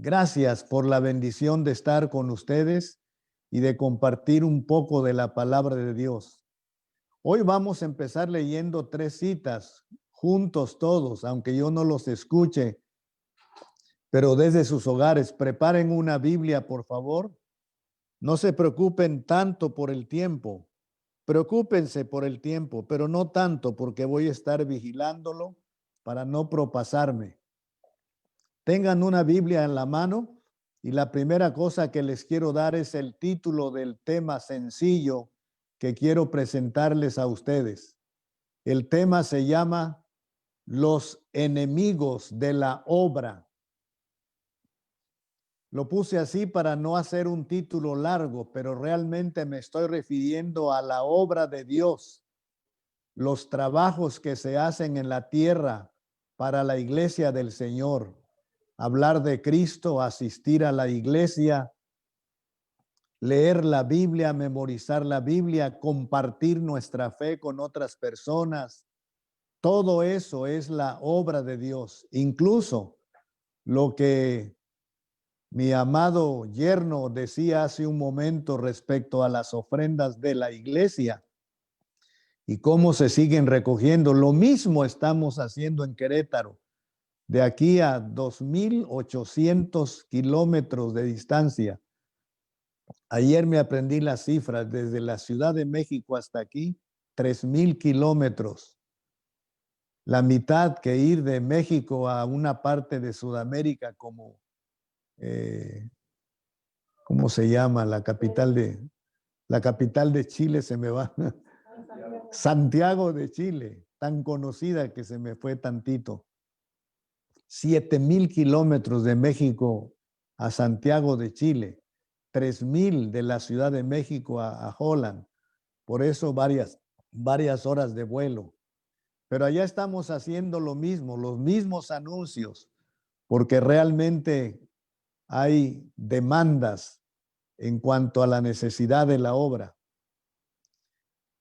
Gracias por la bendición de estar con ustedes y de compartir un poco de la palabra de Dios. Hoy vamos a empezar leyendo 3 citas juntos todos, aunque yo no los escuche, pero desde sus hogares. Preparen una Biblia, por favor. No se preocupen tanto por el tiempo. Preocúpense por el tiempo, pero no tanto porque voy a estar vigilándolo para no propasarme. Tengan una Biblia en la mano y la primera cosa que les quiero dar es el título del tema sencillo que quiero presentarles a ustedes. El tema se llama Los enemigos de la obra. Lo puse así para no hacer un título largo, pero realmente me estoy refiriendo a la obra de Dios, los trabajos que se hacen en la tierra para la iglesia del Señor. Hablar de Cristo, asistir a la iglesia, leer la Biblia, memorizar la Biblia, compartir nuestra fe con otras personas. Todo eso es la obra de Dios. Incluso lo que mi amado yerno decía hace un momento respecto a las ofrendas de la iglesia y cómo se siguen recogiendo. Lo mismo estamos haciendo en Querétaro. De aquí a 2,800 kilómetros de distancia. Ayer me aprendí las cifras, desde la Ciudad de México hasta aquí, 3,000 kilómetros. La mitad que ir de México a una parte de Sudamérica como, ¿cómo se llama? La capital de Chile se me va. Santiago de Chile, tan conocida que se me fue tantito. 7,000 kilómetros de México a Santiago de Chile, 3,000 de la Ciudad de México a Holland. Por eso varias horas de vuelo. Pero allá estamos haciendo lo mismo, los mismos anuncios, porque realmente hay demandas en cuanto a la necesidad de la obra.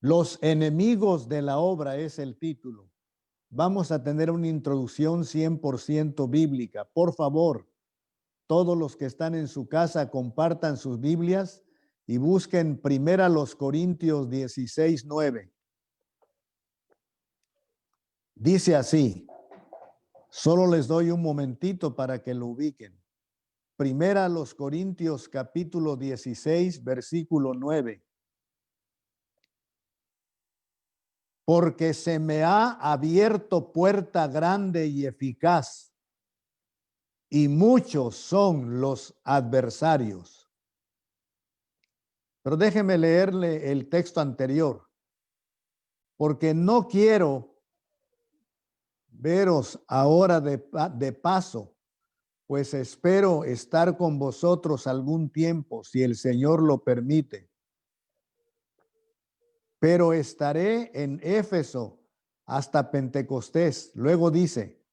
Los enemigos de la obra es el título. Vamos a tener una introducción 100% bíblica. Por favor, todos los que están en su casa compartan sus Biblias y busquen 1 Corintios 16:9. Dice así, solo les doy un momentito para que lo ubiquen. 1 Corintios capítulo 16, versículo 9. Porque se me ha abierto puerta grande y eficaz, y muchos son los adversarios. Pero déjeme leerle el texto anterior, porque no quiero veros ahora de paso, pues espero estar con vosotros algún tiempo, si el Señor lo permite. Pero estaré en Éfeso hasta Pentecostés. Luego dice,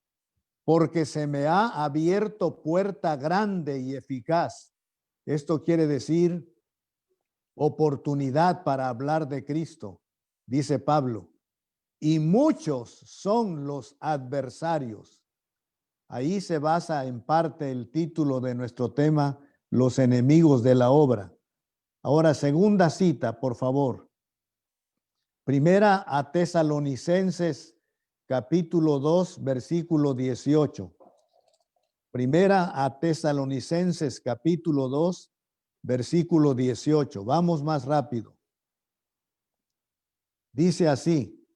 porque se me ha abierto puerta grande y eficaz. Esto quiere decir oportunidad para hablar de Cristo, dice Pablo. Y muchos son los adversarios. Ahí se basa en parte el título de nuestro tema, los enemigos de la obra. Ahora, segunda cita, por favor. Primera a Tesalonicenses, capítulo 2, versículo 18. Primera a Tesalonicenses, capítulo 2, versículo 18. Vamos más rápido. Dice así,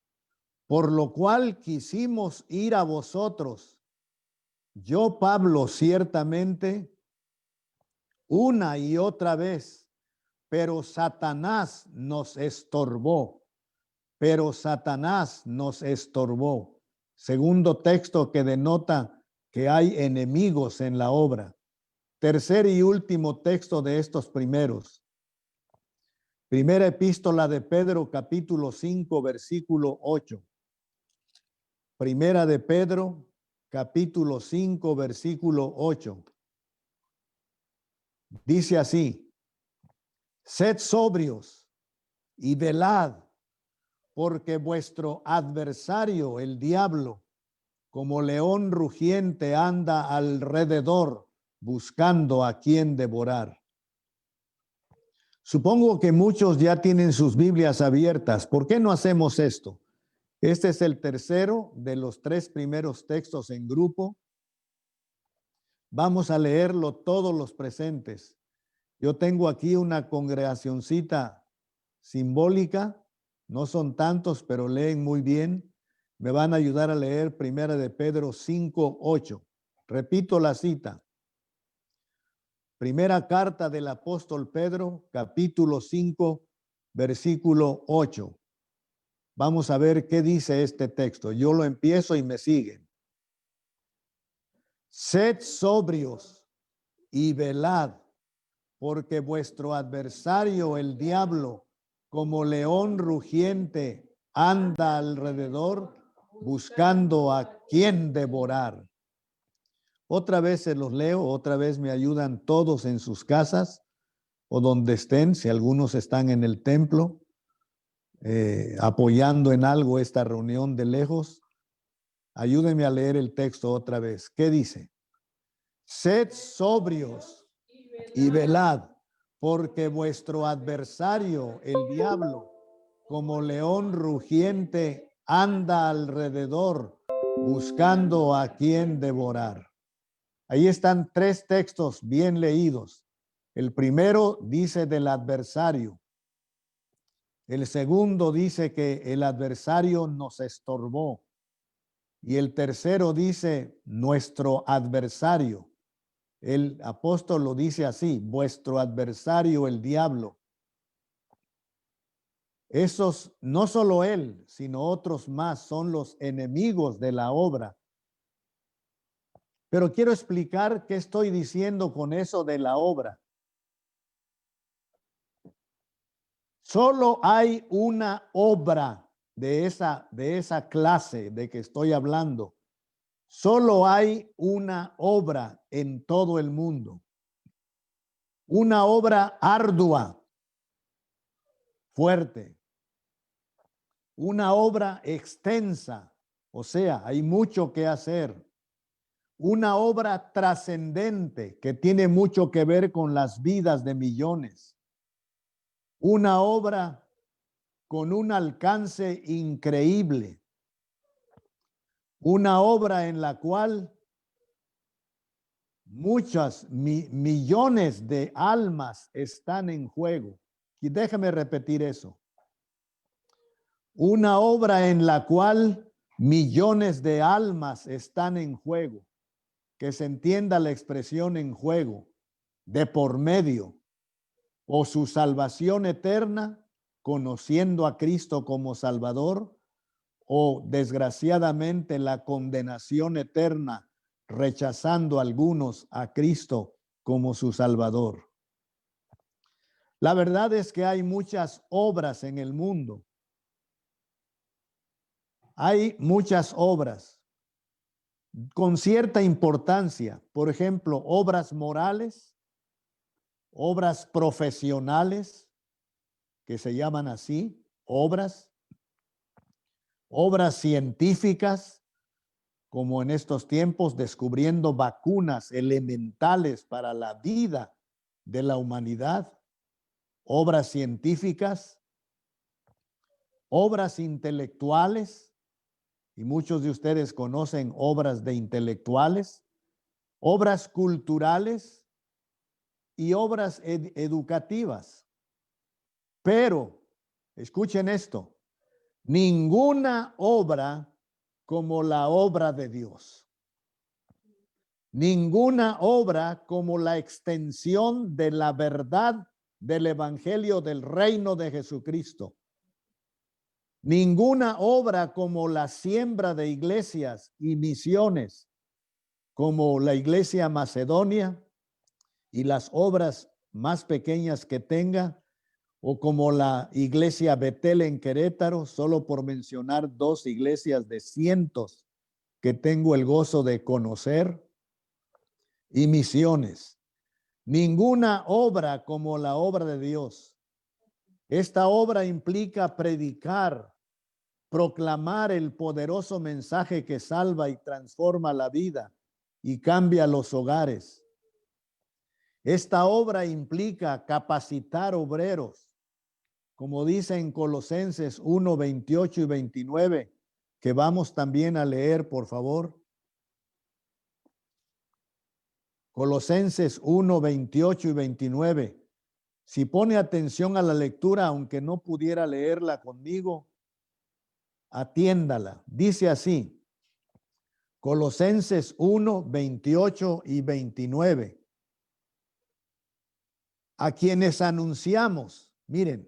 por lo cual quisimos ir a vosotros. Yo, Pablo, ciertamente, una y otra vez, pero Satanás nos estorbó. Segundo texto que denota que hay enemigos en la obra. Tercer y último texto de estos primeros. Primera epístola de Pedro, capítulo 5, versículo 8. Primera de Pedro, capítulo 5, versículo 8. Dice así, sed sobrios y velad, porque vuestro adversario, el diablo, como león rugiente, anda alrededor, buscando a quien devorar. Supongo que muchos ya tienen sus Biblias abiertas. ¿Por qué no hacemos esto? Este es el tercero de los 3 primeros textos en grupo. Vamos a leerlo todos los presentes. Yo tengo aquí una congregacioncita simbólica. No son tantos, pero leen muy bien. Me van a ayudar a leer Primera de Pedro 5:8. Repito la cita. Primera carta del apóstol Pedro, capítulo 5, versículo 8. Vamos a ver qué dice este texto. Yo lo empiezo y me siguen. Sed sobrios y velad, porque vuestro adversario, el diablo, como león rugiente, anda alrededor buscando a quien devorar. Otra vez se los leo, otra vez me ayudan todos en sus casas o donde estén, si algunos están en el templo, apoyando en algo esta reunión de lejos. Ayúdenme a leer el texto otra vez. ¿Qué dice? Sed sobrios y velad, porque vuestro adversario, el diablo, como león rugiente, anda alrededor buscando a quien devorar. Ahí están 3 textos bien leídos. El primero dice del adversario. El segundo dice que el adversario nos estorbó. Y el tercero dice nuestro adversario. El apóstol lo dice así, vuestro adversario, el diablo. Esos, no solo él, sino otros más, son los enemigos de la obra. Pero quiero explicar qué estoy diciendo con eso de la obra. Solo hay una obra de esa clase de que estoy hablando. Solo hay una obra en todo el mundo. Una obra ardua, fuerte. Una obra extensa, o sea, hay mucho que hacer. Una obra trascendente que tiene mucho que ver con las vidas de millones. Una obra con un alcance increíble. Una obra en la cual muchas millones de almas están en juego. Y déjame repetir eso. Una obra en la cual millones de almas están en juego. Que se entienda la expresión en juego, de por medio, o su salvación eterna, conociendo a Cristo como Salvador, o desgraciadamente la condenación eterna, rechazando algunos a Cristo como su Salvador. La verdad es que hay muchas obras en el mundo. Hay muchas obras con cierta importancia, por ejemplo, obras morales, obras profesionales, que se llaman así, obras científicas, como en estos tiempos descubriendo vacunas elementales para la vida de la humanidad, obras científicas, obras intelectuales, y muchos de ustedes conocen obras de intelectuales, obras culturales y obras educativas. Pero, escuchen esto, ninguna obra como la obra de Dios. Ninguna obra como la extensión de la verdad del evangelio del reino de Jesucristo. Ninguna obra como la siembra de iglesias y misiones, como la iglesia Macedonia y las obras más pequeñas que tenga, o como la iglesia Betel en Querétaro, solo por mencionar 2 iglesias de cientos que tengo el gozo de conocer, y misiones. Ninguna obra como la obra de Dios. Esta obra implica predicar, proclamar el poderoso mensaje que salva y transforma la vida y cambia los hogares. Esta obra implica capacitar obreros, como dice en Colosenses 1, 28 y 29, que vamos también a leer, por favor. Colosenses 1, 28 y 29. Si pone atención a la lectura, aunque no pudiera leerla conmigo, atiéndala. Dice así, Colosenses 1, 28 y 29. A quienes anunciamos, miren,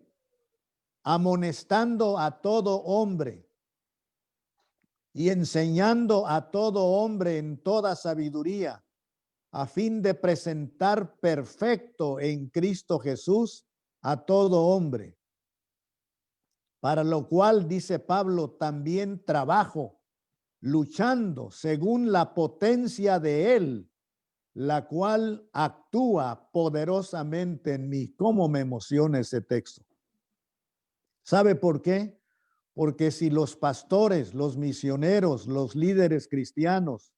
amonestando a todo hombre y enseñando a todo hombre en toda sabiduría, a fin de presentar perfecto en Cristo Jesús a todo hombre. Para lo cual, dice Pablo, también trabajo, luchando según la potencia de Él, la cual actúa poderosamente en mí. ¿Cómo me emociona ese texto? ¿Sabe por qué? Porque si los pastores, los misioneros, los líderes cristianos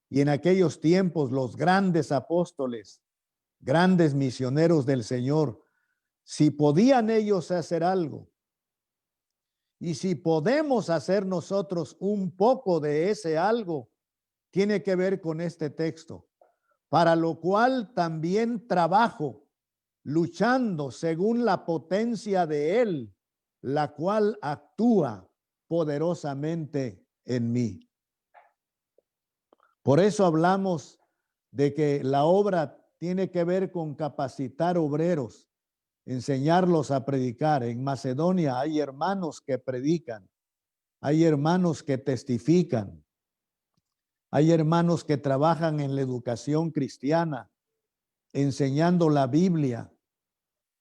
y en aquellos tiempos los grandes apóstoles, grandes misioneros del Señor, si podían ellos hacer algo y si podemos hacer nosotros un poco de ese algo, tiene que ver con este texto. Para lo cual también trabajo, luchando según la potencia de Él, la cual actúa poderosamente en mí. Por eso hablamos de que la obra tiene que ver con capacitar obreros, enseñarlos a predicar. En Macedonia hay hermanos que predican, hay hermanos que testifican, hay hermanos que trabajan en la educación cristiana, enseñando la Biblia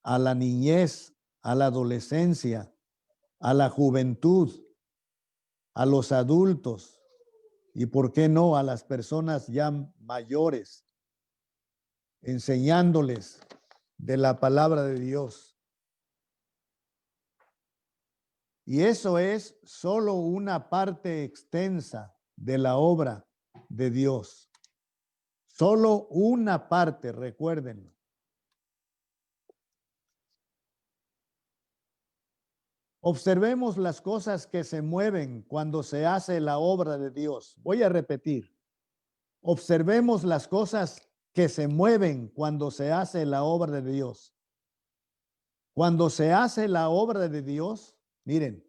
a la niñez, a la adolescencia, a la juventud, a los adultos y, ¿por qué no?, a las personas ya mayores, enseñándoles de la palabra de Dios. Y eso es solo una parte extensa de la obra de Dios. Solo una parte, recuérdenlo. Observemos las cosas que se mueven cuando se hace la obra de Dios. Voy a repetir. Observemos las cosas que se mueven cuando se hace la obra de Dios. Cuando se hace la obra de Dios, miren,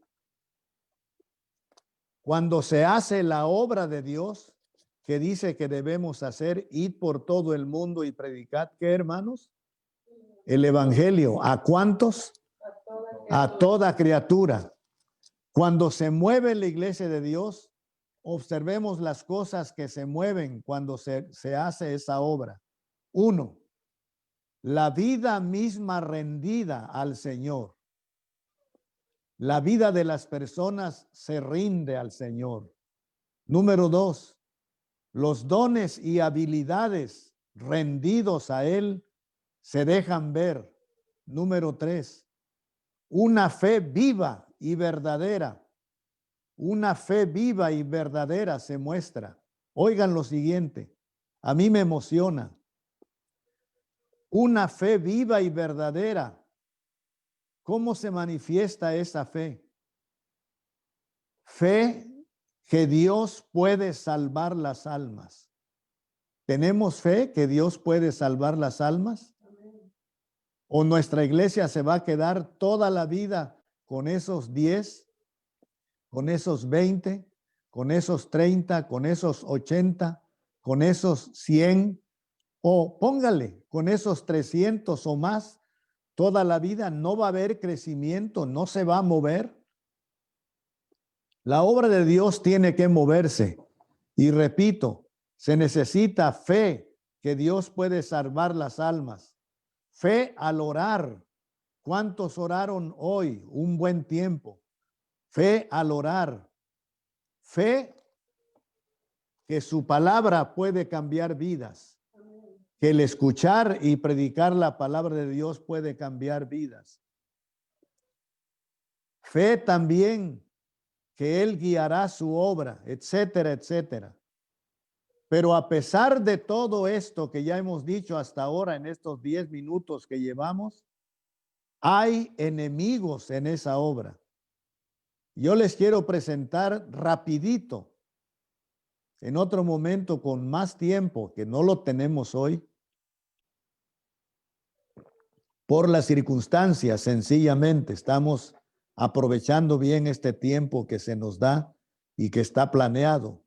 cuando se hace la obra de Dios, que dice que debemos hacer, ir por todo el mundo y predicar, ¿qué, hermanos? El evangelio. ¿A cuántos? A toda criatura. Cuando se mueve la iglesia de Dios, observemos las cosas que se mueven cuando se hace esa obra. 1, la vida misma rendida al Señor. La vida de las personas se rinde al Señor. Número 2, los dones y habilidades rendidos a Él se dejan ver. Número 3, una fe viva y verdadera. Una fe viva y verdadera se muestra. Oigan lo siguiente, a mí me emociona. Una fe viva y verdadera. ¿Cómo se manifiesta esa fe? Fe que Dios puede salvar las almas. ¿Tenemos fe que Dios puede salvar las almas? ¿O nuestra iglesia se va a quedar toda la vida con esos 10, con esos 20, con esos 30, con esos 80, con esos 100, o póngale, con esos 300 o más? Toda la vida no va a haber crecimiento, no se va a mover. La obra de Dios tiene que moverse. Y repito, se necesita fe que Dios puede salvar las almas. Fe al orar. ¿Cuántos oraron hoy un buen tiempo? Fe al orar. Fe que su palabra puede cambiar vidas. Que el escuchar y predicar la palabra de Dios puede cambiar vidas. Fe también que Él guiará su obra, etcétera, etcétera. Pero a pesar de todo esto que ya hemos dicho hasta ahora en estos 10 minutos que llevamos, hay enemigos en esa obra. Yo les quiero presentar rapidito, en otro momento con más tiempo, que no lo tenemos hoy, por las circunstancias, sencillamente estamos aprovechando bien este tiempo que se nos da y que está planeado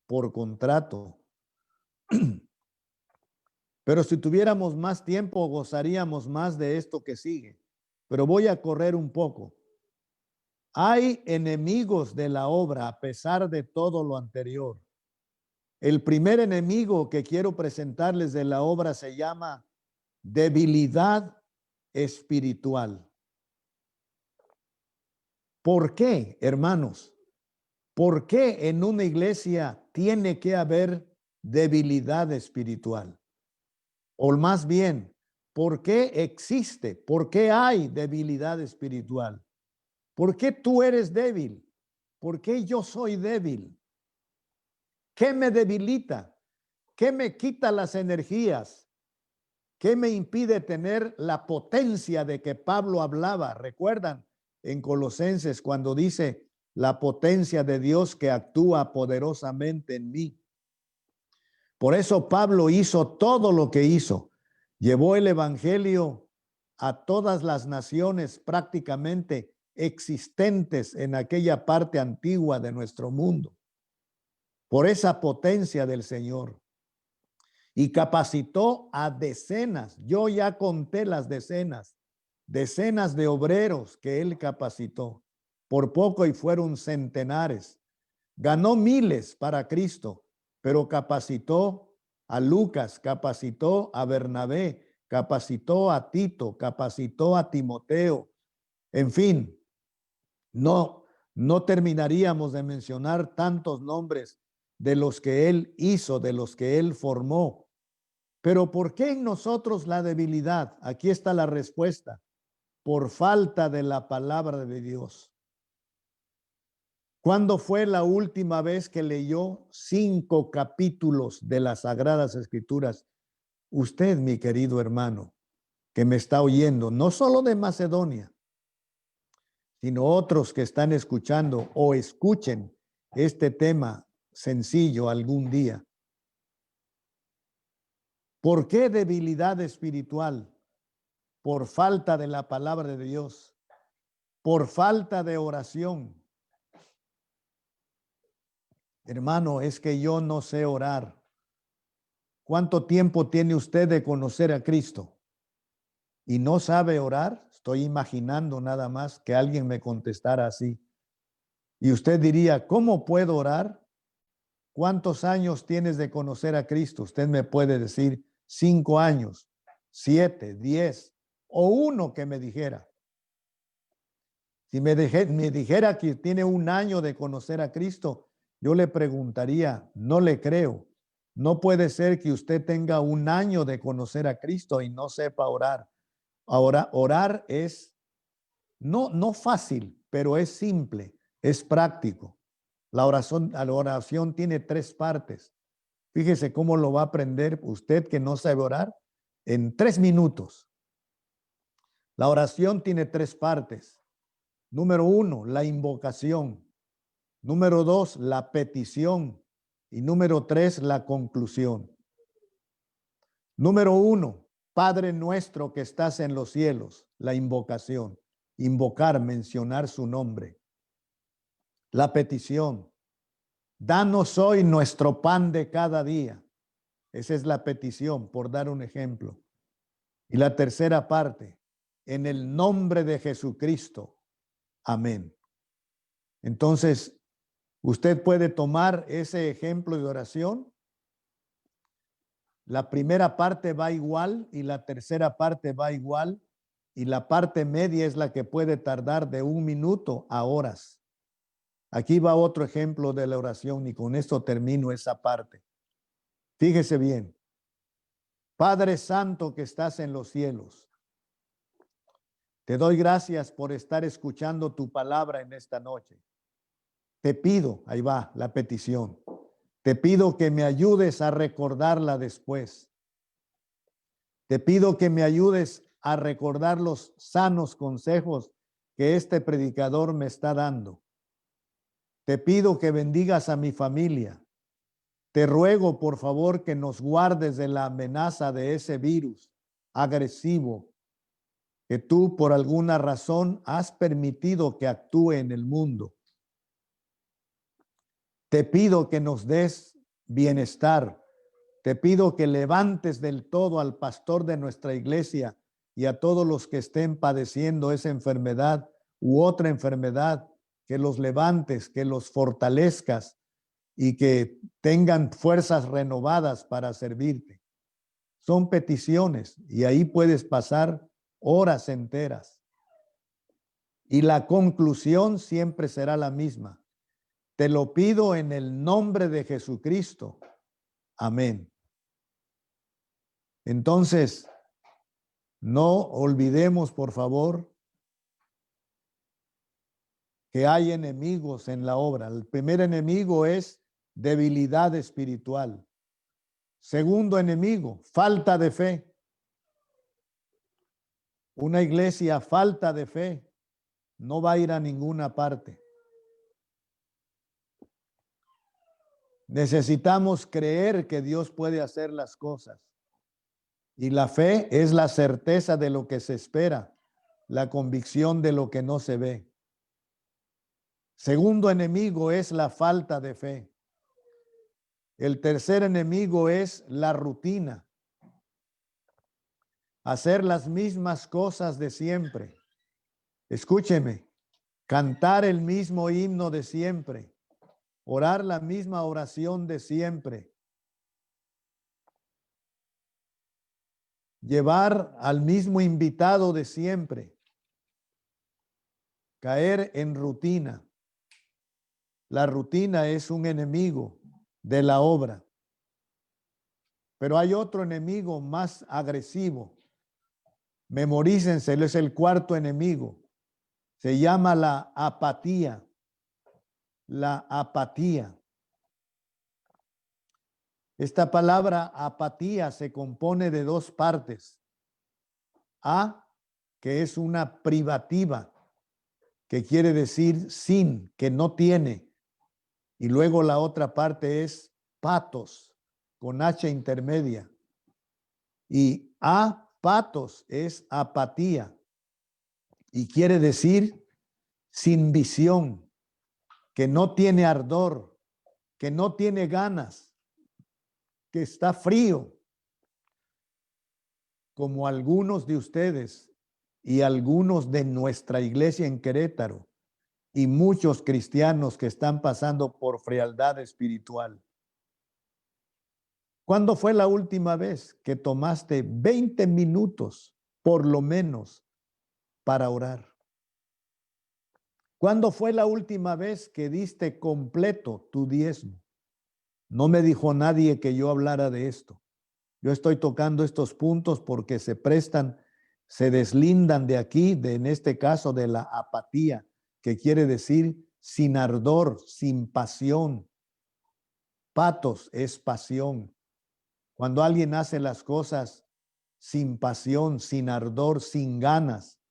por contrato. Pero si tuviéramos más tiempo, gozaríamos más de esto que sigue. Pero voy a correr un poco. Hay enemigos de la obra a pesar de todo lo anterior. El primer enemigo que quiero presentarles de la obra se llama debilidad espiritual. ¿Por qué, hermanos? ¿Por qué en una iglesia tiene que haber debilidad espiritual? O más bien, ¿por qué existe? ¿Por qué hay debilidad espiritual? ¿Por qué tú eres débil? ¿Por qué yo soy débil? ¿Qué me debilita? ¿Qué me quita las energías? ¿Qué me impide tener la potencia de que Pablo hablaba? ¿Recuerdan en Colosenses cuando dice la potencia de Dios que actúa poderosamente en mí? Por eso Pablo hizo todo lo que hizo. Llevó el evangelio a todas las naciones prácticamente existentes en aquella parte antigua de nuestro mundo. Por esa potencia del Señor. Y capacitó a decenas, yo ya conté las decenas de obreros que él capacitó. Por poco y fueron centenares. Ganó miles para Cristo, pero capacitó a Lucas, capacitó a Bernabé, capacitó a Tito, capacitó a Timoteo. En fin, no terminaríamos de mencionar tantos nombres de los que él hizo, de los que él formó. Pero ¿por qué en nosotros la debilidad? Aquí está la respuesta. Por falta de la palabra de Dios. ¿Cuándo fue la última vez que leyó 5 capítulos de las Sagradas Escrituras? Usted, mi querido hermano, que me está oyendo, no solo de Macedonia, sino otros que están escuchando o escuchen este tema sencillo algún día. ¿Por qué debilidad espiritual? Por falta de la palabra de Dios, por falta de oración. Hermano, es que yo no sé orar. ¿Cuánto tiempo tiene usted de conocer a Cristo? ¿Y no sabe orar? Estoy imaginando nada más que alguien me contestara así. Y usted diría, ¿cómo puedo orar? ¿Cuántos años tienes de conocer a Cristo? Usted me puede decir 5 años, 7, 10 o 1 que me dijera. Si me dijera que tiene 1 año de conocer a Cristo, yo le preguntaría, no le creo. No puede ser que usted tenga 1 año de conocer a Cristo y no sepa orar. Ahora, orar es no fácil, pero es simple, es práctico. La oración tiene 3 partes. Fíjese cómo lo va a aprender usted que no sabe orar en 3 minutos. La oración tiene 3 partes. Número 1, la invocación. Número 2, la petición. Y número 3, la conclusión. Número 1, Padre nuestro que estás en los cielos, la invocación. Invocar, mencionar su nombre. La petición. Danos hoy nuestro pan de cada día. Esa es la petición, por dar un ejemplo. Y la tercera parte, en el nombre de Jesucristo. Amén. Entonces, usted puede tomar ese ejemplo de oración. La primera parte va igual y la tercera parte va igual y la parte media es la que puede tardar de 1 minuto a horas. Aquí va otro ejemplo de la oración y con esto termino esa parte. Fíjese bien. Padre Santo que estás en los cielos, te doy gracias por estar escuchando tu palabra en esta noche. Te pido, ahí va la petición. Te pido que me ayudes a recordarla después. Te pido que me ayudes a recordar los sanos consejos que este predicador me está dando. Te pido que bendigas a mi familia. Te ruego, por favor, que nos guardes de la amenaza de ese virus agresivo que tú por alguna razón has permitido que actúe en el mundo. Te pido que nos des bienestar. Te pido que levantes del todo al pastor de nuestra iglesia y a todos los que estén padeciendo esa enfermedad u otra enfermedad, que los levantes, que los fortalezcas y que tengan fuerzas renovadas para servirte. Son peticiones y ahí puedes pasar horas enteras. Y la conclusión siempre será la misma. Te lo pido en el nombre de Jesucristo. Amén. Entonces, no olvidemos, por favor, que hay enemigos en la obra. El primer enemigo es debilidad espiritual. Segundo enemigo, falta de fe. Una iglesia falta de fe no va a ir a ninguna parte. Necesitamos creer que Dios puede hacer las cosas. Y la fe es la certeza de lo que se espera, la convicción de lo que no se ve. Segundo enemigo es la falta de fe. El tercer enemigo es la rutina. Hacer las mismas cosas de siempre. Escúcheme, cantar el mismo himno de siempre, orar la misma oración de siempre, llevar al mismo invitado de siempre, caer en rutina. La rutina es un enemigo de la obra. Pero hay otro enemigo más agresivo. Memorícenselo, es el cuarto enemigo. Se llama la apatía. La apatía. Esta palabra apatía se compone de dos partes. A, que es una privativa, que quiere decir sin, que no tiene. Y luego la otra parte es patos, con H intermedia. Y apatos es apatía. Y quiere decir sin visión, que no tiene ardor, que no tiene ganas, que está frío, como algunos de ustedes y algunos de nuestra iglesia en Querétaro y muchos cristianos que están pasando por frialdad espiritual. ¿Cuándo fue la última vez que tomaste 20 minutos, por lo menos, para orar? ¿Cuándo fue la última vez que diste completo tu diezmo? No me dijo nadie que yo hablara de esto. Yo estoy tocando estos puntos porque se prestan, se deslindan de aquí, en este caso de la apatía, que quiere decir sin ardor, sin pasión. Patos es pasión. Cuando alguien hace las cosas sin pasión, sin ardor, sin ganas.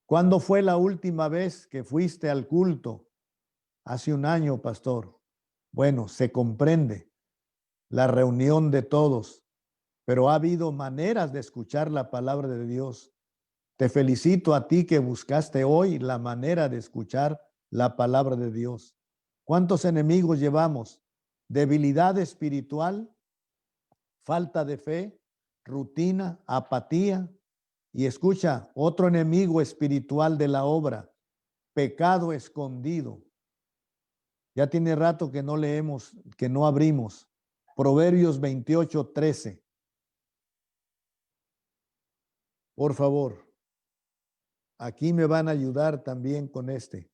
¿Cuándo fue la última vez que fuiste al culto? Hace un año, pastor. Bueno, se comprende la reunión de todos, pero ha habido maneras de escuchar la palabra de Dios. Te felicito a ti que buscaste hoy la manera de escuchar la palabra de Dios. ¿Cuántos enemigos llevamos? Debilidad espiritual, falta de fe, rutina, apatía. Y escucha, otro enemigo espiritual de la obra, pecado escondido. Ya tiene rato que no leemos, que no abrimos. Proverbios 28:13. Por favor, aquí me van a ayudar también con este.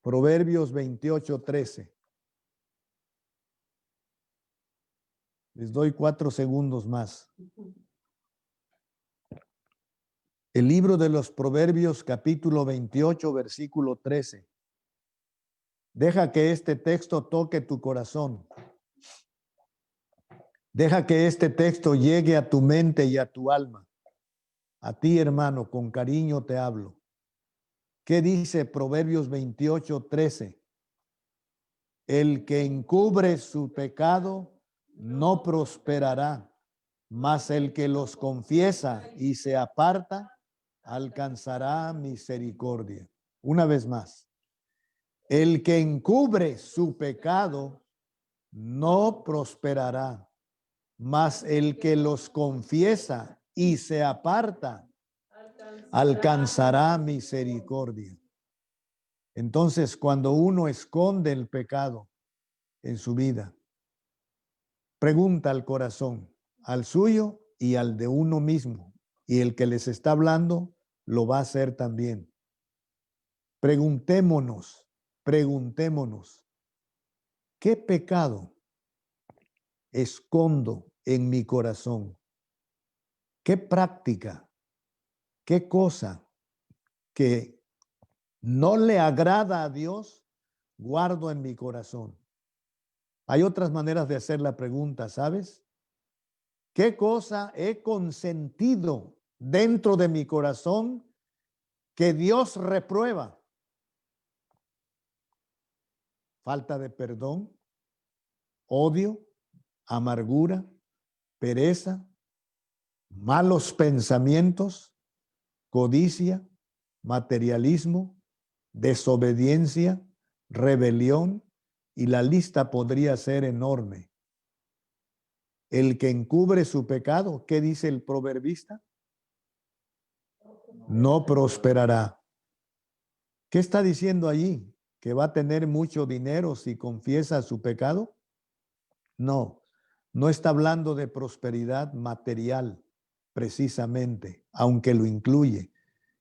Proverbios 28:13. Les doy 4 segundos más. El libro de los Proverbios, capítulo 28, versículo 13. Deja que este texto toque tu corazón. Deja que este texto llegue a tu mente y a tu alma. A ti, hermano, con cariño te hablo. ¿Qué dice Proverbios 28:13? El que encubre su pecado no prosperará, mas el que los confiesa y se aparta alcanzará misericordia. Una vez más, el que encubre su pecado no prosperará, mas el que los confiesa y se aparta alcanzará misericordia. Entonces, cuando uno esconde el pecado en su vida, pregunta al corazón, al suyo y al de uno mismo, y el que les está hablando lo va a hacer también. Preguntémonos, ¿qué pecado escondo en mi corazón? ¿Qué práctica, qué cosa que no le agrada a Dios guardo en mi corazón? Hay otras maneras de hacer la pregunta, ¿sabes? ¿Qué cosa he consentido dentro de mi corazón que Dios reprueba? Falta de perdón, odio, amargura, pereza, malos pensamientos, codicia, materialismo, desobediencia, rebelión, y la lista podría ser enorme. El que encubre su pecado, ¿qué dice el proverbista? No prosperará. ¿Qué está diciendo allí? ¿Que va a tener mucho dinero si confiesa su pecado? No, no está hablando de prosperidad material precisamente, aunque lo incluye,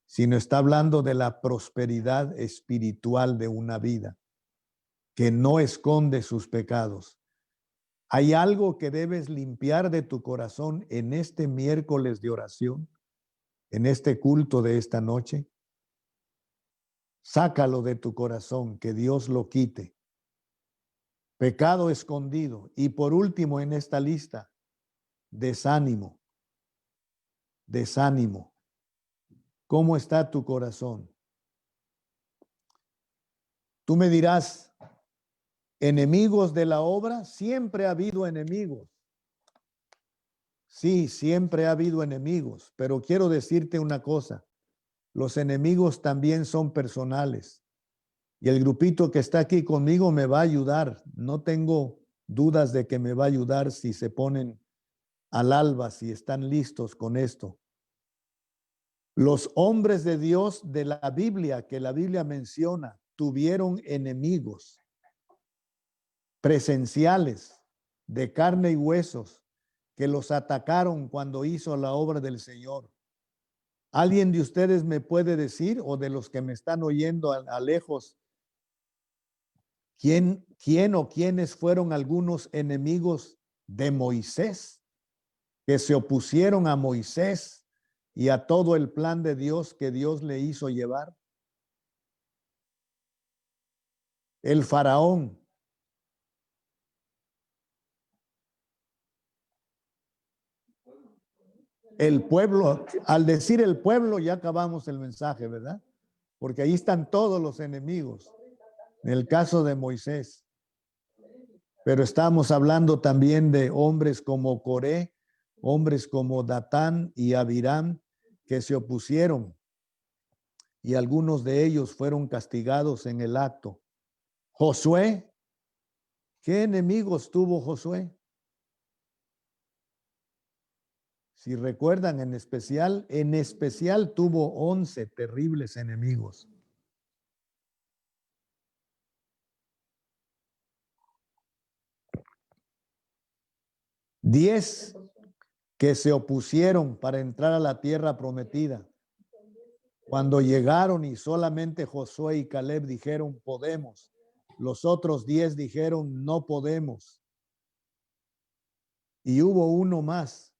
sino está hablando de la prosperidad espiritual de una vida que no esconde sus pecados. ¿Hay algo que debes limpiar de tu corazón en este miércoles de oración, en este culto de esta noche? Sácalo de tu corazón, que Dios lo quite. Pecado escondido. Y por último en esta lista, desánimo. Desánimo. ¿Cómo está tu corazón? Tú me dirás, enemigos de la obra, siempre ha habido enemigos. Sí, siempre ha habido enemigos, pero quiero decirte una cosa, los enemigos también son personales. Y el grupito que está aquí conmigo me va a ayudar. No tengo dudas de que me va a ayudar si se ponen al alba, si están listos con esto. Los hombres de Dios de la Biblia, que la Biblia menciona, tuvieron enemigos presenciales de carne y huesos que los atacaron cuando hizo la obra del Señor. ¿Alguien de ustedes me puede decir, o de los que me están oyendo a lejos, quién o quiénes fueron algunos enemigos de Moisés que se opusieron a Moisés y a todo el plan de Dios que Dios le hizo llevar? El faraón. El pueblo, al decir el pueblo ya acabamos el mensaje, ¿verdad? Porque ahí están todos los enemigos. En el caso de Moisés. Pero estamos hablando también de hombres como Coré, hombres como Datán y Abiram, que se opusieron, y algunos de ellos fueron castigados en el acto. Josué, ¿qué enemigos tuvo Josué? Si recuerdan, en especial tuvo 11 terribles enemigos. Diez que se opusieron para entrar a la tierra prometida. Cuando llegaron y solamente Josué y Caleb dijeron, podemos. Los otros 10 dijeron, no podemos. Y hubo uno más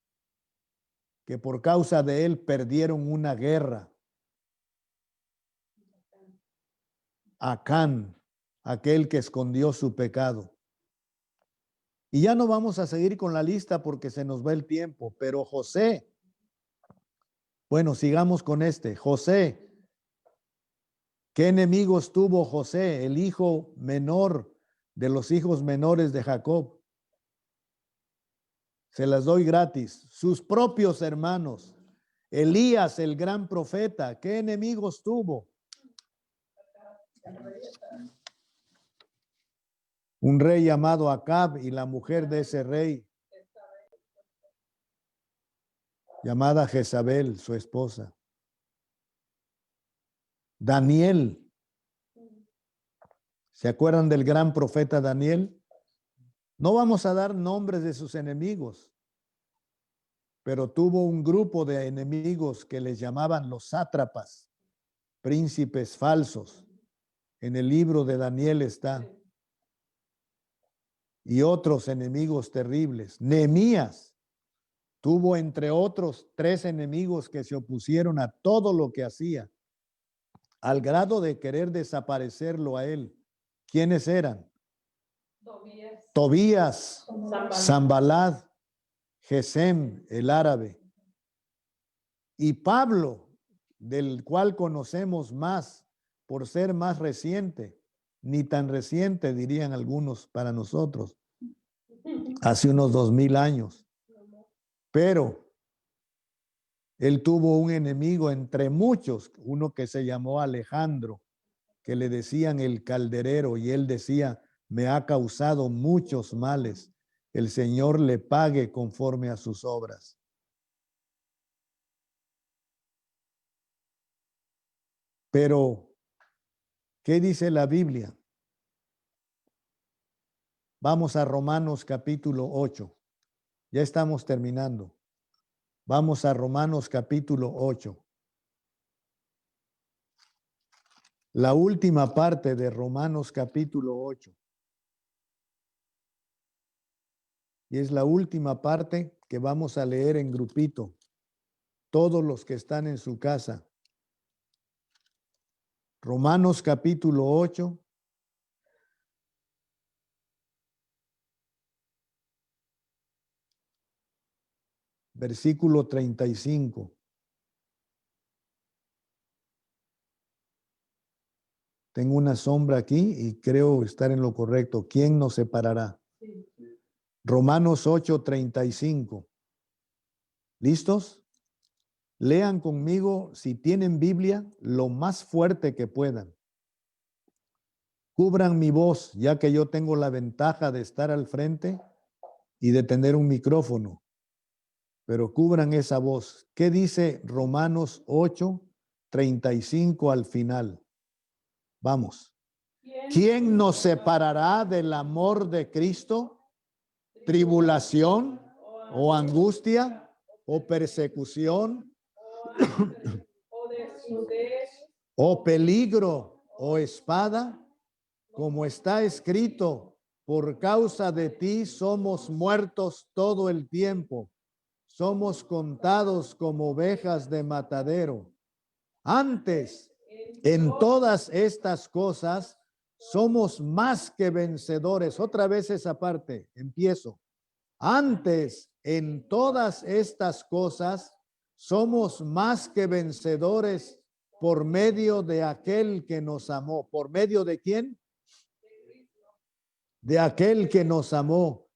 que por causa de él perdieron una guerra. Acán. aquel que escondió su pecado. Y ya no vamos a seguir con la lista porque se nos va el tiempo, pero José, bueno, sigamos con este. José, ¿qué enemigos tuvo José, el hijo menor de los hijos menores de Jacob? Se las doy gratis. Sus propios hermanos. Elías, el gran profeta, ¿qué enemigos tuvo? Un rey llamado Acab y la mujer de ese rey, llamada Jezabel, su esposa. Daniel. ¿Se acuerdan del gran profeta Daniel? No vamos a dar nombres de sus enemigos, pero tuvo un grupo de enemigos que les llamaban los sátrapas, príncipes falsos. En el libro de Daniel está. Y otros enemigos terribles. Nehemías tuvo, entre otros, 3 enemigos que se opusieron a todo lo que hacía, al grado de querer desaparecerlo a él. ¿Quiénes eran? Tobías, Sanballat, Gesem, el árabe. Y Pablo, del cual conocemos más por ser más reciente, ni tan reciente dirían algunos para nosotros, hace unos 2000 años. Pero él tuvo un enemigo entre muchos, uno que se llamó Alejandro, que le decían el calderero, y él decía, me ha causado muchos males, el Señor le pague conforme a sus obras. Pero, ¿qué dice la Biblia? Vamos a Romanos capítulo 8. Ya estamos terminando. Vamos a Romanos capítulo 8. La última parte de Romanos capítulo 8. Y es la última parte que vamos a leer en grupito. Todos los que están en su casa. Romanos capítulo 8. Versículo 35. Tengo una sombra aquí y creo estar en lo correcto. ¿Quién nos separará? Romanos 8:35. ¿Listos? Lean conmigo, si tienen Biblia, lo más fuerte que puedan. Cubran mi voz, ya que yo tengo la ventaja de estar al frente y de tener un micrófono. Pero cubran esa voz. ¿Qué dice Romanos 8:35 al final? Vamos. ¿Quién nos separará del amor de Cristo? ¿Tribulación o angustia o persecución o peligro o espada? Como está escrito, por causa de ti somos muertos todo el tiempo. Somos contados como ovejas de matadero. Antes, en todas estas cosas, somos más que vencedores. Otra vez esa parte, empiezo. Antes, en todas estas cosas, somos más que vencedores por medio de aquel que nos amó. ¿Por medio de quién? De aquel que nos amó.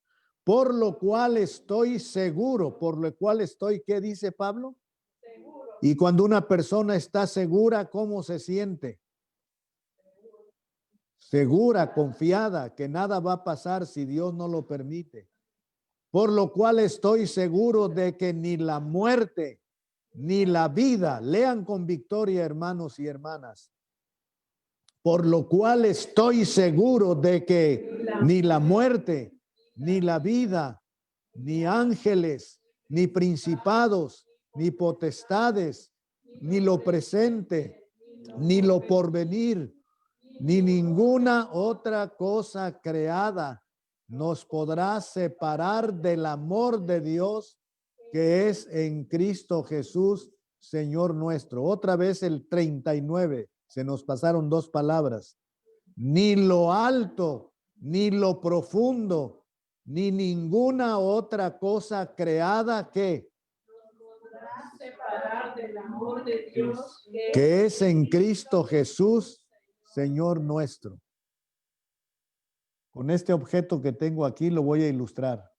Por lo cual estoy seguro, por lo cual estoy, ¿qué dice Pablo? Seguro. Y cuando una persona está segura, ¿cómo se siente? Segura, confiada, que nada va a pasar si Dios no lo permite. Por lo cual estoy seguro de que ni la muerte, ni la vida, lean con victoria, hermanos y hermanas. Por lo cual estoy seguro de que ni la muerte, ni la vida, ni ángeles, ni principados, ni potestades, ni lo presente, ni lo porvenir, ni ninguna otra cosa creada nos podrá separar del amor de Dios que es en Cristo Jesús, Señor nuestro. Otra vez el 39. Se nos pasaron 2 palabras. ni lo alto, ni lo profundo, ni ninguna otra cosa creada que podrá separar del amor de Dios que es en Cristo Jesús, Señor nuestro. Con este objeto que tengo aquí lo voy a ilustrar.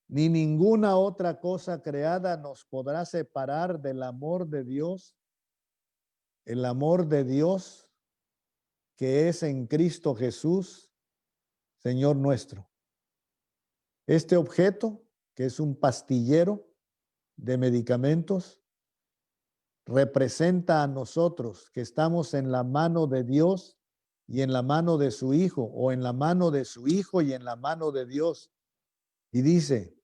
Ni ninguna otra cosa creada nos podrá separar del amor de Dios, el amor de Dios que es en Cristo Jesús, Señor nuestro. Este objeto, que es un pastillero de medicamentos, representa a nosotros que estamos en la mano de Dios y en la mano de su Hijo, o en la mano de su Hijo y en la mano de Dios. Y dice,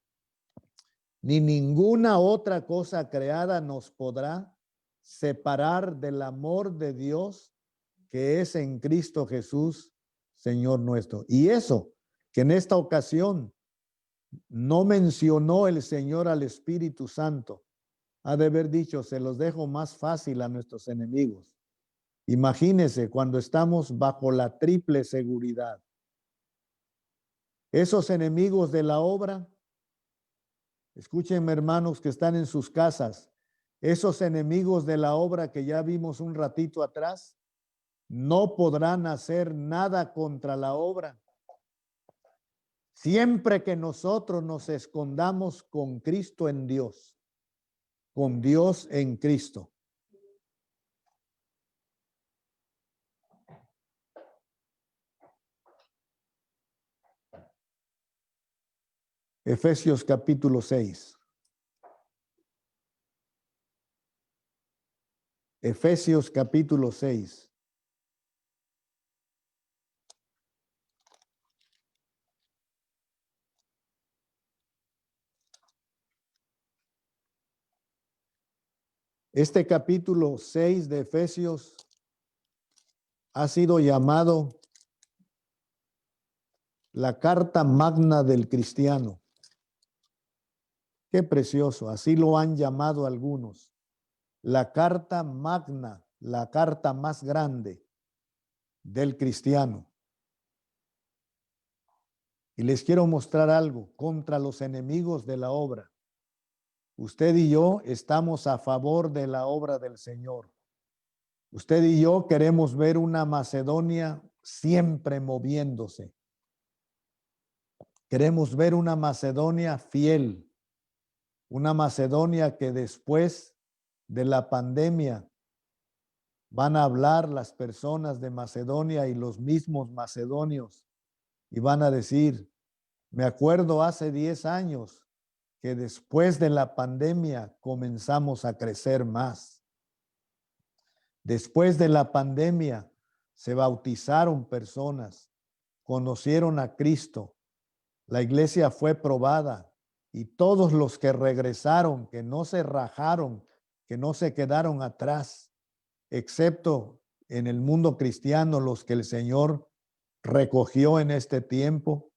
ni ninguna otra cosa creada nos podrá separar del amor de Dios que es en Cristo Jesús, Señor nuestro. Y eso, que en esta ocasión no mencionó el Señor al Espíritu Santo, ha de haber dicho, se los dejo más fácil a nuestros enemigos. Imagínense cuando estamos bajo la triple seguridad. Esos enemigos de la obra, escúchenme hermanos que están en sus casas, esos enemigos de la obra que ya vimos un ratito atrás, no podrán hacer nada contra la obra. Siempre que nosotros nos escondamos con Cristo en Dios, con Dios en Cristo. Efesios capítulo 6. Efesios capítulo 6. Este capítulo 6 de Efesios ha sido llamado la carta magna del cristiano. Qué precioso, así lo han llamado algunos. La carta magna, la carta más grande del cristiano. Y les quiero mostrar algo contra los enemigos de la obra. Usted y yo estamos a favor de la obra del Señor. Usted y yo queremos ver una Macedonia siempre moviéndose. Queremos ver una Macedonia fiel, una Macedonia que después de la pandemia van a hablar las personas de Macedonia y los mismos macedonios y van a decir, me acuerdo hace 10 años que después de la pandemia comenzamos a crecer más. Después de la pandemia se bautizaron personas, conocieron a Cristo, la iglesia fue probada y todos los que regresaron, que no se rajaron, que no se quedaron atrás, excepto en el mundo cristiano los que el Señor recogió en este tiempo,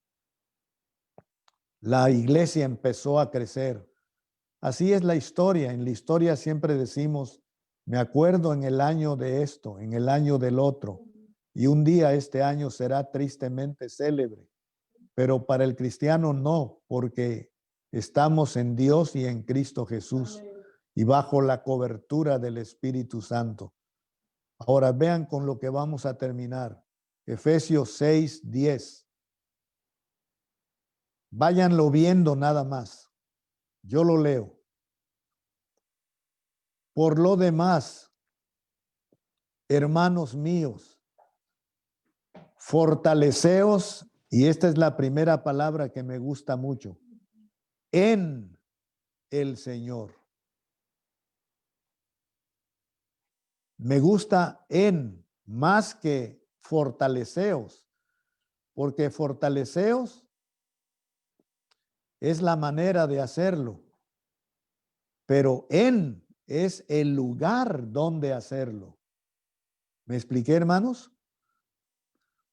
la iglesia empezó a crecer. Así es la historia. En la historia siempre decimos, me acuerdo en el año de esto, en el año del otro, y un día este año será tristemente célebre. Pero para el cristiano no, porque estamos en Dios y en Cristo Jesús y bajo la cobertura del Espíritu Santo. Ahora vean con lo que vamos a terminar. Efesios 6:10. Váyanlo viendo nada más. Yo lo leo. Por lo demás, hermanos míos, fortaleceos, y esta es la primera palabra que me gusta mucho, en el Señor. Me gusta en más que fortaleceos, porque fortaleceos es la manera de hacerlo, pero en es el lugar donde hacerlo. ¿Me expliqué, hermanos?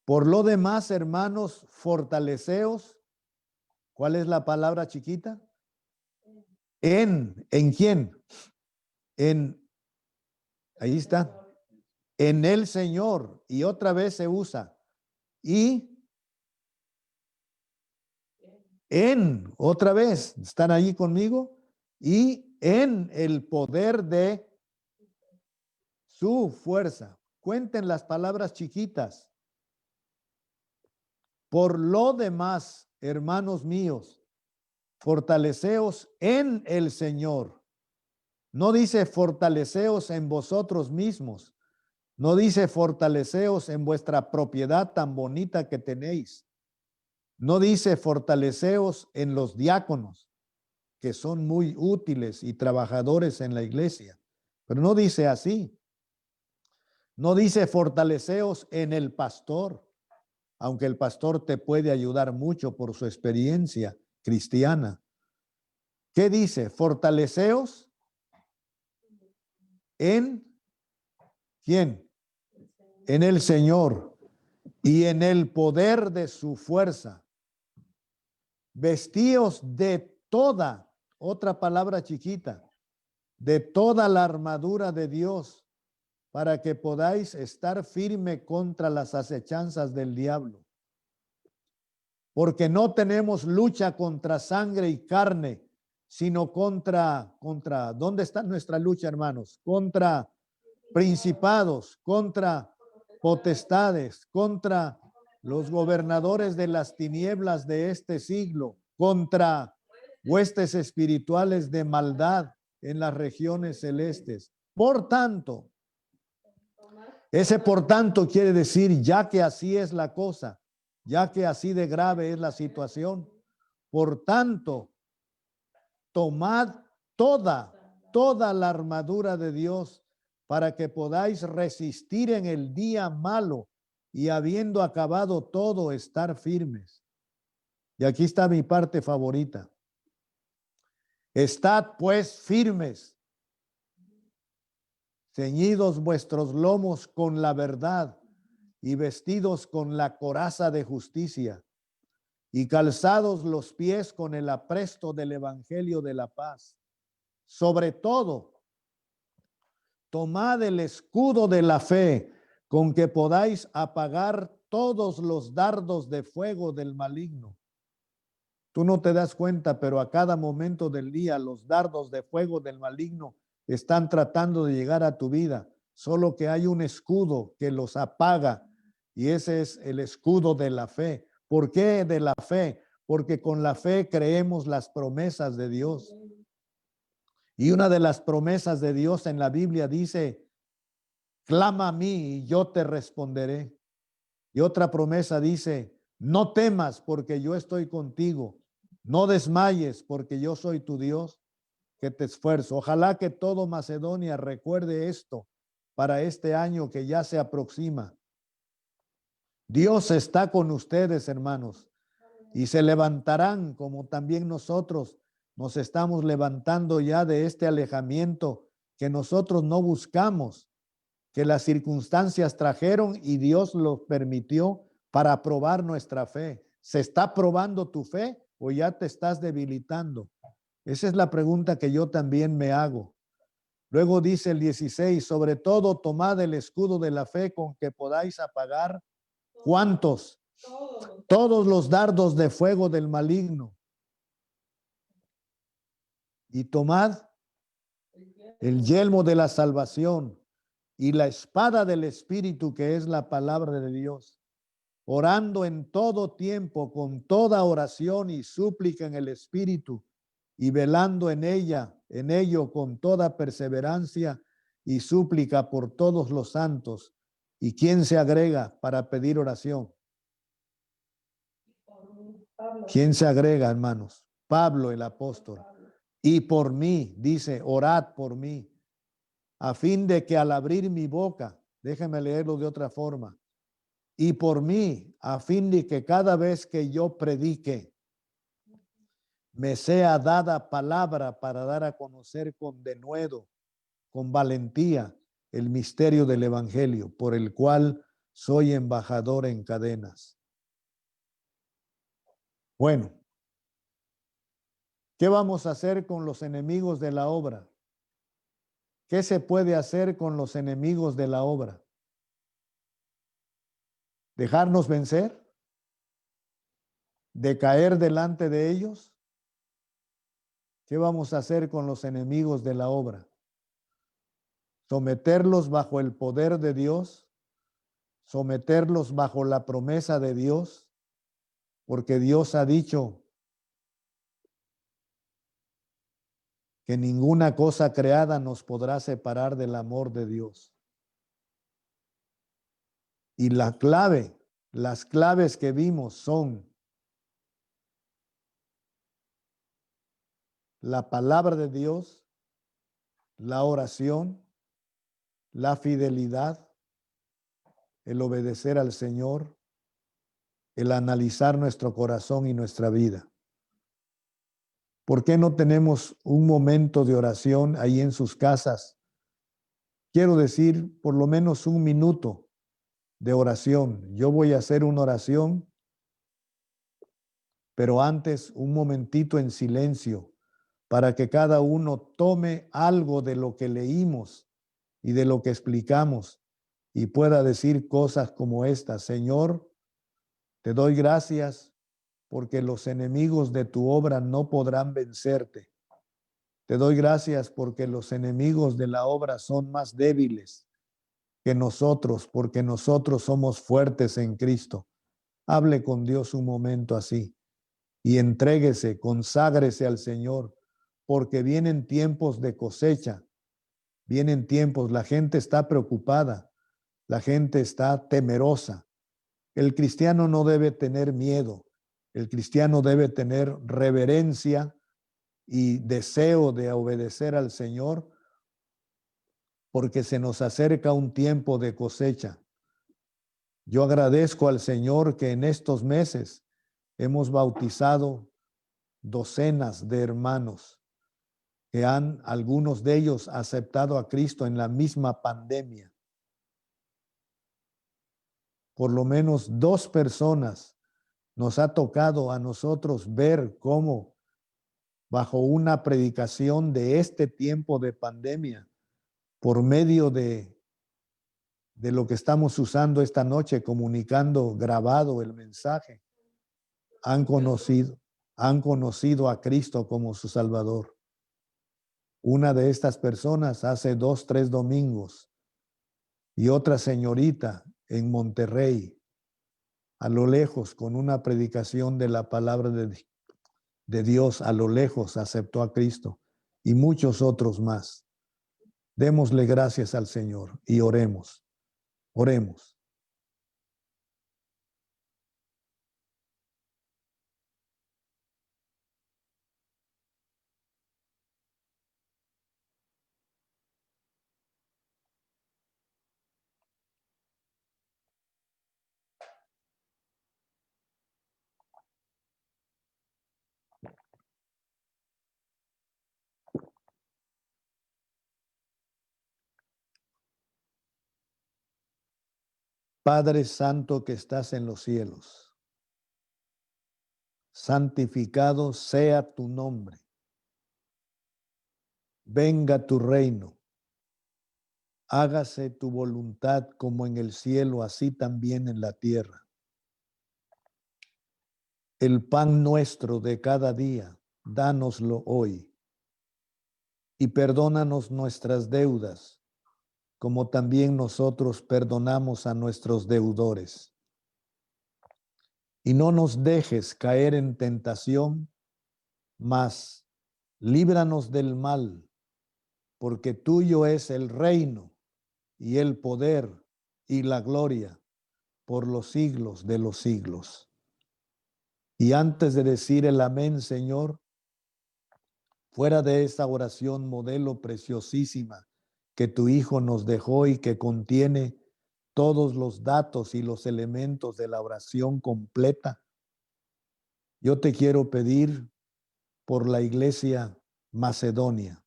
Por lo demás, hermanos, fortaleceos. ¿Cuál es la palabra chiquita? ¿En quién? Ahí está. en el Señor, y otra vez se usa, y en, otra vez, ¿están ahí conmigo? Y en el poder de su fuerza. Cuenten las palabras chiquitas. Por lo demás, hermanos míos, fortaleceos en el Señor. No dice fortaleceos en vosotros mismos. No dice fortaleceos en vuestra propiedad tan bonita que tenéis. No dice fortaleceos en los diáconos, que son muy útiles y trabajadores en la iglesia. Pero no dice así. No dice fortaleceos en el pastor, aunque el pastor te puede ayudar mucho por su experiencia cristiana. ¿Qué dice? Fortaleceos en ¿quién? En el Señor y en el poder de su fuerza. Vestíos de toda, otra palabra chiquita, de toda la armadura de Dios, para que podáis estar firme contra las acechanzas del diablo. Porque no tenemos lucha contra sangre y carne, sino contra, ¿dónde está nuestra lucha, hermanos? Contra principados, contra potestades, contra los gobernadores de las tinieblas de este siglo, contra huestes espirituales de maldad en las regiones celestes. Por tanto, ese por tanto quiere decir, ya que así es la cosa, ya que así de grave es la situación, por tanto, tomad toda la armadura de Dios para que podáis resistir en el día malo y habiendo acabado todo, estar firmes. Y aquí está mi parte favorita. Estad pues firmes, ceñidos vuestros lomos con la verdad y vestidos con la coraza de justicia y calzados los pies con el apresto del evangelio de la paz. Sobre todo, tomad el escudo de la fe con que podáis apagar todos los dardos de fuego del maligno. Tú no te das cuenta, pero a cada momento del día los dardos de fuego del maligno están tratando de llegar a tu vida, solo que hay un escudo que los apaga y ese es el escudo de la fe. ¿Por qué de la fe? Porque con la fe creemos las promesas de Dios. Y una de las promesas de Dios en la Biblia dice, clama a mí y yo te responderé. Y otra promesa dice, no temas porque yo estoy contigo. No desmayes porque yo soy tu Dios que te esfuerzo. Ojalá que todo Macedonia recuerde esto para este año que ya se aproxima. Dios está con ustedes, hermanos, y se levantarán como también nosotros nos estamos levantando ya de este alejamiento que nosotros no buscamos, que las circunstancias trajeron y Dios lo permitió para probar nuestra fe. ¿Se está probando tu fe o ya te estás debilitando? Esa es la pregunta que yo también me hago. Luego dice el 16, sobre todo tomad el escudo de la fe con que podáis apagar ¿cuántos? Todos los dardos de fuego del maligno. Y tomad el yelmo de la salvación y la espada del Espíritu, que es la palabra de Dios, orando en todo tiempo con toda oración y súplica en el Espíritu y velando en ello con toda perseverancia y súplica por todos los santos. ¿Y quién se agrega para pedir oración? ¿Quién se agrega, hermanos? Pablo el apóstol. Y por mí, dice, orad por mí, a fin de que al abrir mi boca, déjenme leerlo de otra forma, y por mí, a fin de que cada vez que yo predique, me sea dada palabra para dar a conocer con denuedo, con valentía, el misterio del evangelio, por el cual soy embajador en cadenas. Bueno, ¿qué vamos a hacer con los enemigos de la obra? ¿Qué se puede hacer con los enemigos de la obra? ¿Dejarnos vencer? ¿De caer delante de ellos? ¿Qué vamos a hacer con los enemigos de la obra? ¿Someterlos bajo el poder de Dios? ¿Someterlos bajo la promesa de Dios? Porque Dios ha dicho que ninguna cosa creada nos podrá separar del amor de Dios. Y las claves que vimos son la palabra de Dios, la oración, la fidelidad, el obedecer al Señor, el analizar nuestro corazón y nuestra vida. ¿Por qué no tenemos un momento de oración ahí en sus casas? Quiero decir, por lo menos un minuto de oración. Yo voy a hacer una oración, pero antes un momentito en silencio para que cada uno tome algo de lo que leímos y de lo que explicamos y pueda decir cosas como esta: Señor, te doy gracias porque los enemigos de tu obra no podrán vencerte. Te doy gracias porque los enemigos de la obra son más débiles que nosotros, porque nosotros somos fuertes en Cristo. Hable con Dios un momento así y entréguese, conságrese al Señor, porque vienen tiempos de cosecha, vienen tiempos, la gente está preocupada, la gente está temerosa. El cristiano no debe tener miedo, el cristiano debe tener reverencia y deseo de obedecer al Señor, porque se nos acerca un tiempo de cosecha. Yo agradezco al Señor que en estos meses hemos bautizado docenas de hermanos que algunos de ellos aceptado a Cristo en la misma pandemia. Por lo menos 2 personas nos ha tocado a nosotros ver cómo bajo una predicación de este tiempo de pandemia, por medio de lo que estamos usando esta noche, comunicando grabado el mensaje, han conocido a Cristo como su Salvador. Una de estas personas hace 2, 3 domingos y otra señorita en Monterrey, a lo lejos, con una predicación de la palabra de Dios, a lo lejos aceptó a Cristo, y muchos otros más. Démosle gracias al Señor y oremos. Oremos. Padre Santo que estás en los cielos, santificado sea tu nombre. Venga tu reino. Hágase tu voluntad como en el cielo, así también en la tierra. El pan nuestro de cada día, dánoslo hoy. Y perdónanos nuestras deudas, como también nosotros perdonamos a nuestros deudores. Y no nos dejes caer en tentación, mas líbranos del mal, porque tuyo es el reino y el poder y la gloria por los siglos de los siglos. Y antes de decir el amén, Señor, fuera de esta oración modelo preciosísima que tu Hijo nos dejó y que contiene todos los datos y los elementos de la oración completa, yo te quiero pedir por la iglesia Macedonia.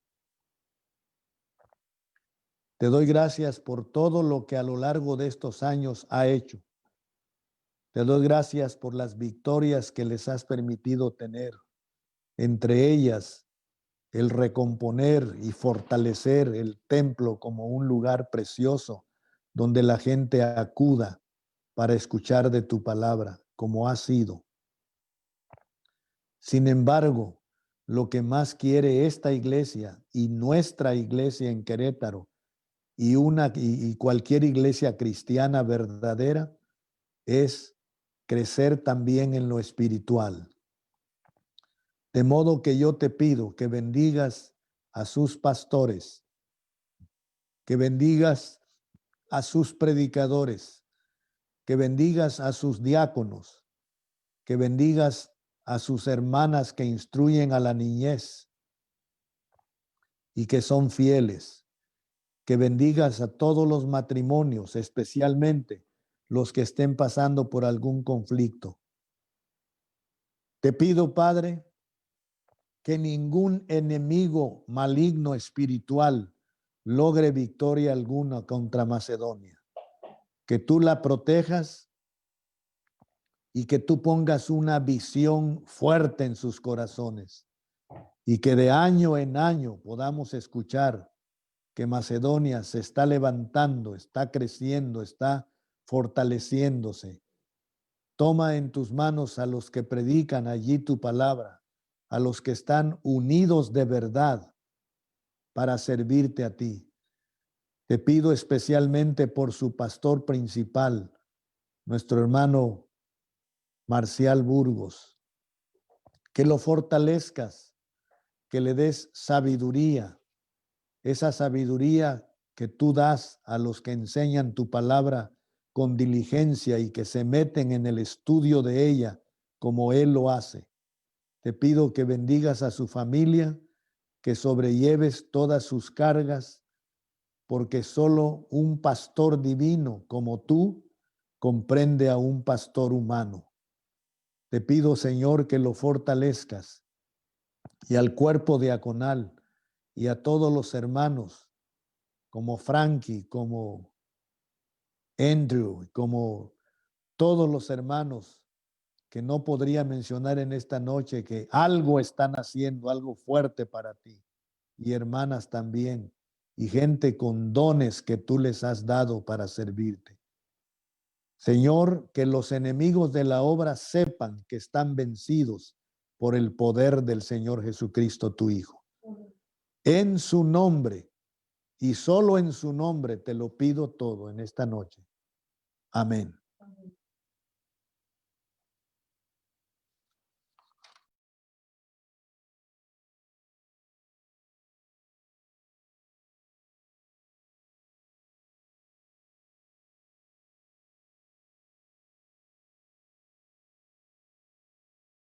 Te doy gracias por todo lo que a lo largo de estos años ha hecho. Te doy gracias por las victorias que les has permitido tener, entre ellas el recomponer y fortalecer el templo como un lugar precioso donde la gente acuda para escuchar de tu palabra, como ha sido. Sin embargo, lo que más quiere esta iglesia y nuestra iglesia en Querétaro y cualquier iglesia cristiana verdadera es crecer también en lo espiritual. De modo que yo te pido que bendigas a sus pastores, que bendigas a sus predicadores, que bendigas a sus diáconos, que bendigas a sus hermanas que instruyen a la niñez y que son fieles, que bendigas a todos los matrimonios, especialmente los que estén pasando por algún conflicto. Te pido, Padre, que ningún enemigo maligno espiritual logre victoria alguna contra Macedonia. Que tú la protejas y que tú pongas una visión fuerte en sus corazones y que de año en año podamos escuchar que Macedonia se está levantando, está creciendo, está fortaleciéndose. Toma en tus manos a los que predican allí tu palabra, a los que están unidos de verdad para servirte a ti. Te pido especialmente por su pastor principal, nuestro hermano Marcial Burgos, que lo fortalezcas, que le des sabiduría, esa sabiduría que tú das a los que enseñan tu palabra con diligencia y que se meten en el estudio de ella como él lo hace. Te pido que bendigas a su familia, que sobrelleves todas sus cargas, porque solo un pastor divino como tú comprende a un pastor humano. Te pido, Señor, que lo fortalezcas y al cuerpo diaconal y a todos los hermanos, como Frankie, como Andrew, como todos los hermanos que no podría mencionar en esta noche, que algo están haciendo, algo fuerte para ti, y hermanas también, y gente con dones que tú les has dado para servirte. Señor, que los enemigos de la obra sepan que están vencidos por el poder del Señor Jesucristo, tu Hijo. En su nombre y solo en su nombre te lo pido todo en esta noche. Amén.